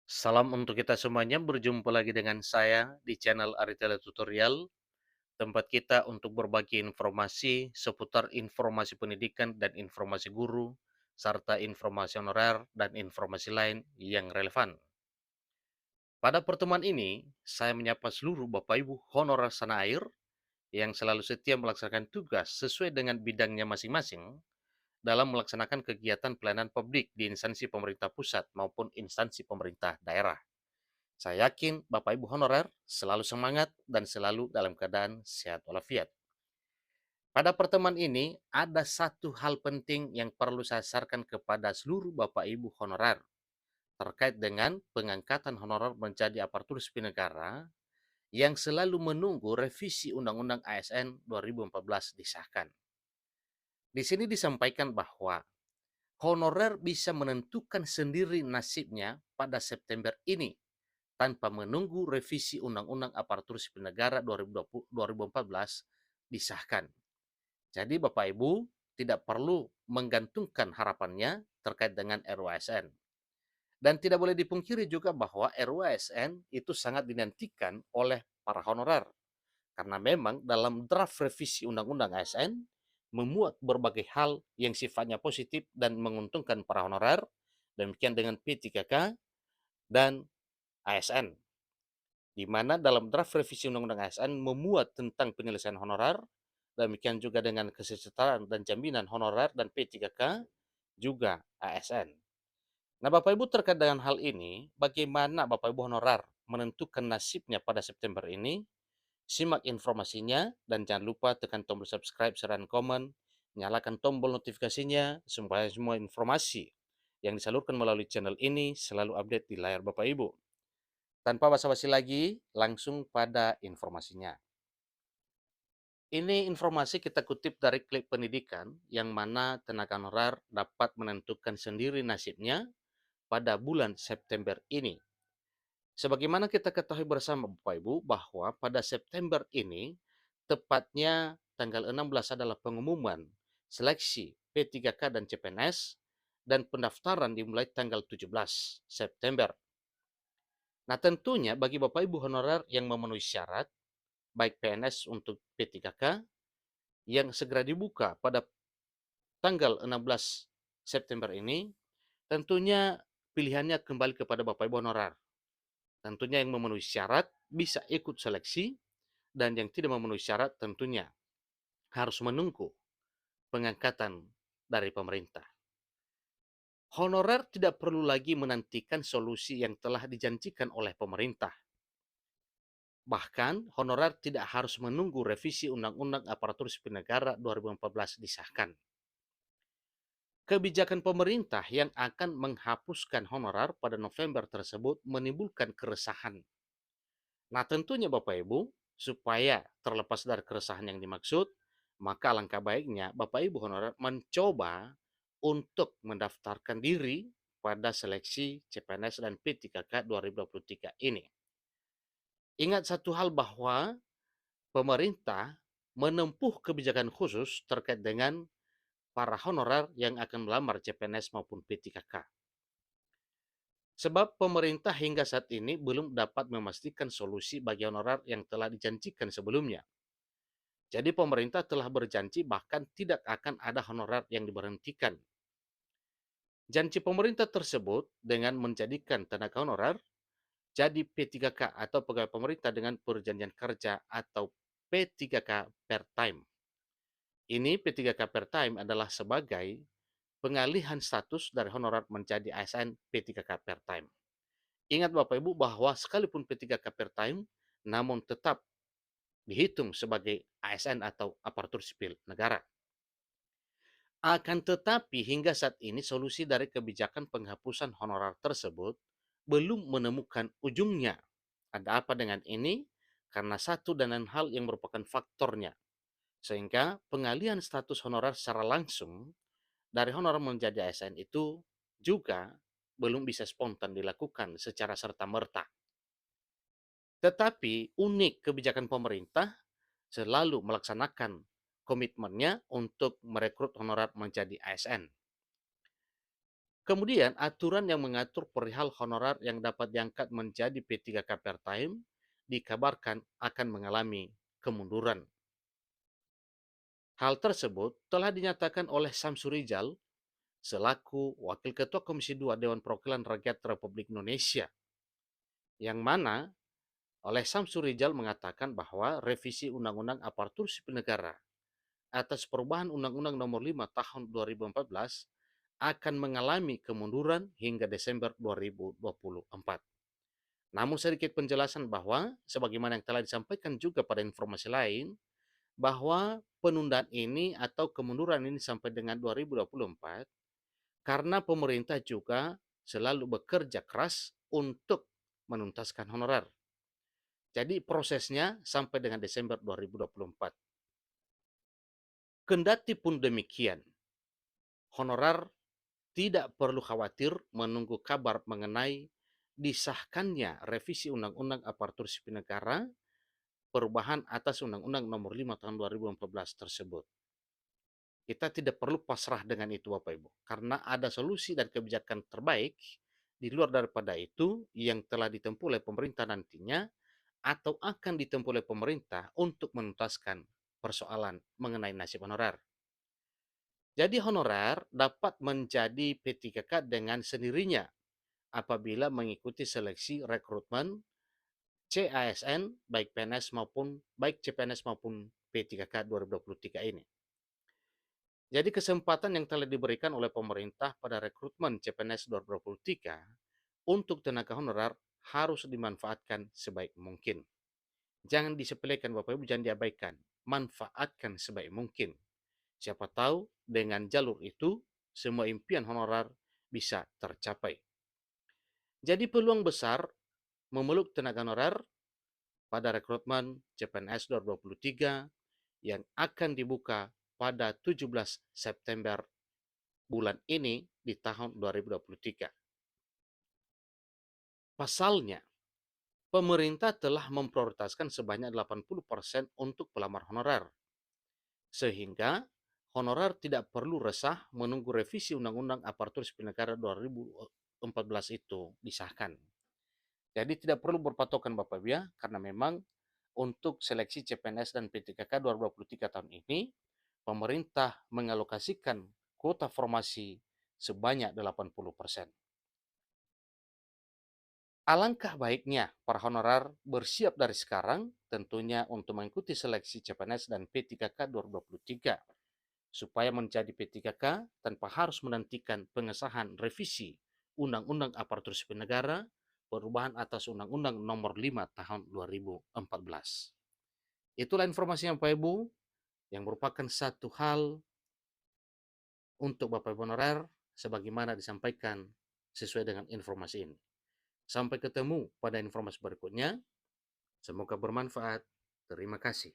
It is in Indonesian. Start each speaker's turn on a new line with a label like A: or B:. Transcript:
A: Salam untuk kita semuanya, berjumpa lagi dengan saya di channel Aritele Tutorial, tempat kita untuk berbagi informasi seputar informasi pendidikan dan informasi guru, serta informasi honorer dan informasi lain yang relevan. Pada pertemuan ini, saya menyapa seluruh Bapak Ibu honorer tanah air yang selalu setia melaksanakan tugas sesuai dengan bidangnya masing-masing dalam melaksanakan kegiatan pelayanan publik di instansi pemerintah pusat maupun instansi pemerintah daerah. Saya yakin Bapak Ibu honorer selalu semangat dan selalu dalam keadaan sehat walafiat. Pada pertemuan ini, ada satu hal penting yang perlu saya sarankan kepada seluruh Bapak Ibu honorer terkait dengan pengangkatan honorer menjadi aparatur sipil negara yang selalu menunggu revisi Undang-Undang ASN 2014 disahkan. Di sini disampaikan bahwa honorer bisa menentukan sendiri nasibnya pada September ini tanpa menunggu revisi Undang-Undang Aparatur Sipil Negara 2014 disahkan. Jadi Bapak Ibu tidak perlu menggantungkan harapannya terkait dengan RUASN. Dan tidak boleh dipungkiri juga bahwa RUASN itu sangat dinantikan oleh para honorer. Karena memang dalam draft revisi Undang-Undang ASN memuat berbagai hal yang sifatnya positif dan menguntungkan para honorer, demikian dengan P3K dan ASN. Di mana dalam draft revisi Undang-Undang ASN memuat tentang penyelesaian honorer, demikian juga dengan kesetaraan dan jaminan honorer dan P3K, juga ASN. Nah, Bapak Ibu terkait dengan hal ini, bagaimana Bapak Ibu honorer menentukan nasibnya pada September ini? Simak informasinya dan jangan lupa tekan tombol subscribe, share, dan komen. Nyalakan tombol notifikasinya supaya semua informasi yang disalurkan melalui channel ini selalu update di layar Bapak Ibu. Tanpa basa-basi lagi, langsung pada informasinya. Ini informasi kita kutip dari Klik Pendidikan, yang mana tenaga honorer dapat menentukan sendiri nasibnya pada bulan September ini. Sebagaimana kita ketahui bersama Bapak Ibu bahwa pada September ini, tepatnya tanggal 16 adalah pengumuman seleksi P3K dan CPNS, dan pendaftaran dimulai tanggal 17 September. Nah, tentunya bagi Bapak Ibu honorer yang memenuhi syarat, baik PNS untuk P3K yang segera dibuka pada tanggal 16 September ini, tentunya pilihannya kembali kepada Bapak Ibu honorer. Tentunya yang memenuhi syarat bisa ikut seleksi, dan yang tidak memenuhi syarat tentunya harus menunggu pengangkatan dari pemerintah. Honorer tidak perlu lagi menantikan solusi yang telah dijanjikan oleh pemerintah. Bahkan, honorer tidak harus menunggu revisi Undang-Undang Aparatur Sipil Negara 2014 disahkan. Kebijakan pemerintah yang akan menghapuskan honorer pada November tersebut menimbulkan keresahan. Nah, tentunya Bapak Ibu, supaya terlepas dari keresahan yang dimaksud, maka alangkah baiknya Bapak Ibu honorer mencoba untuk mendaftarkan diri pada seleksi CPNS dan P3K 2023 ini. Ingat satu hal bahwa pemerintah menempuh kebijakan khusus terkait dengan para honorer yang akan melamar CPNS maupun P3K. Sebab pemerintah hingga saat ini belum dapat memastikan solusi bagi honorer yang telah dijanjikan sebelumnya. Jadi pemerintah telah berjanji bahkan tidak akan ada honorer yang diberhentikan. Janji pemerintah tersebut dengan menjadikan tenaga honorer jadi P3K atau pegawai pemerintah dengan perjanjian kerja atau P3K per time. Ini P3K per time adalah sebagai pengalihan status dari honorer menjadi ASN P3K per time. Ingat Bapak Ibu bahwa sekalipun P3K per time, namun tetap dihitung sebagai ASN atau aparatur sipil negara. Akan tetapi hingga saat ini solusi dari kebijakan penghapusan honorer tersebut belum menemukan ujungnya. Ada apa dengan ini? Karena satu dan lain hal yang merupakan faktornya. Sehingga pengalihan status honorer secara langsung dari honorer menjadi ASN itu juga belum bisa spontan dilakukan secara serta-merta. Tetapi unik kebijakan pemerintah selalu melaksanakan komitmennya untuk merekrut honorer menjadi ASN. Kemudian aturan yang mengatur perihal honorar yang dapat diangkat menjadi P3K part-time dikabarkan akan mengalami kemunduran. Hal tersebut telah dinyatakan oleh Samsur Rizal selaku Wakil Ketua Komisi 2 Dewan Perwakilan Rakyat Republik Indonesia, yang mana oleh Samsur Rizal mengatakan bahwa revisi Undang-Undang Aparatur Sipil Negara atas perubahan Undang-Undang Nomor 5 Tahun 2014 akan mengalami kemunduran hingga Desember 2024. Namun sedikit penjelasan bahwa sebagaimana yang telah disampaikan juga pada informasi lain, bahwa penundaan ini atau kemunduran ini sampai dengan 2024 karena pemerintah juga selalu bekerja keras untuk menuntaskan honorer. Jadi prosesnya sampai dengan Desember 2024. Kendati pun demikian, honorer tidak perlu khawatir menunggu kabar mengenai disahkannya revisi Undang-Undang Aparatur Sipil Negara perubahan atas Undang-Undang Nomor 5 Tahun 2014 tersebut. Kita tidak perlu pasrah dengan itu Bapak Ibu, karena ada solusi dan kebijakan terbaik di luar daripada itu yang telah ditempuh oleh pemerintah nantinya atau akan ditempuh oleh pemerintah untuk menuntaskan persoalan mengenai nasib honorer. Jadi honorer dapat menjadi P3K dengan sendirinya apabila mengikuti seleksi rekrutmen CASN baik PNS maupun baik CPNS maupun P3K 2023 ini. Jadi kesempatan yang telah diberikan oleh pemerintah pada rekrutmen CPNS 2023 untuk tenaga honorer harus dimanfaatkan sebaik mungkin. Jangan disepelekan Bapak Ibu, jangan diabaikan. Manfaatkan sebaik mungkin. Siapa tahu dengan jalur itu semua impian honorer bisa tercapai. Jadi peluang besar memeluk tenaga honorer pada rekrutmen CPNS 2023 yang akan dibuka pada 17 September bulan ini di tahun 2023. Pasalnya, pemerintah telah memprioritaskan sebanyak 80% untuk pelamar honorer, sehingga honorer tidak perlu resah menunggu revisi Undang-Undang Aparatur Sipil Negara 2014 itu disahkan. Jadi tidak perlu berpatokan Bapak Ibu ya, karena memang untuk seleksi CPNS dan P3K 2023 tahun ini, pemerintah mengalokasikan kuota formasi sebanyak 80%. Alangkah baiknya para honorer bersiap dari sekarang tentunya untuk mengikuti seleksi CPNS dan P3K 2023 supaya menjadi P3K tanpa harus menantikan pengesahan revisi Undang-Undang Aparatur Sipil Negara perubahan atas Undang-Undang Nomor 5 Tahun 2014. Itulah informasinya Bapak Ibu yang merupakan satu hal untuk Bapak Ibu honorer sebagaimana disampaikan sesuai dengan informasi ini. Sampai ketemu pada informasi berikutnya. Semoga bermanfaat. Terima kasih.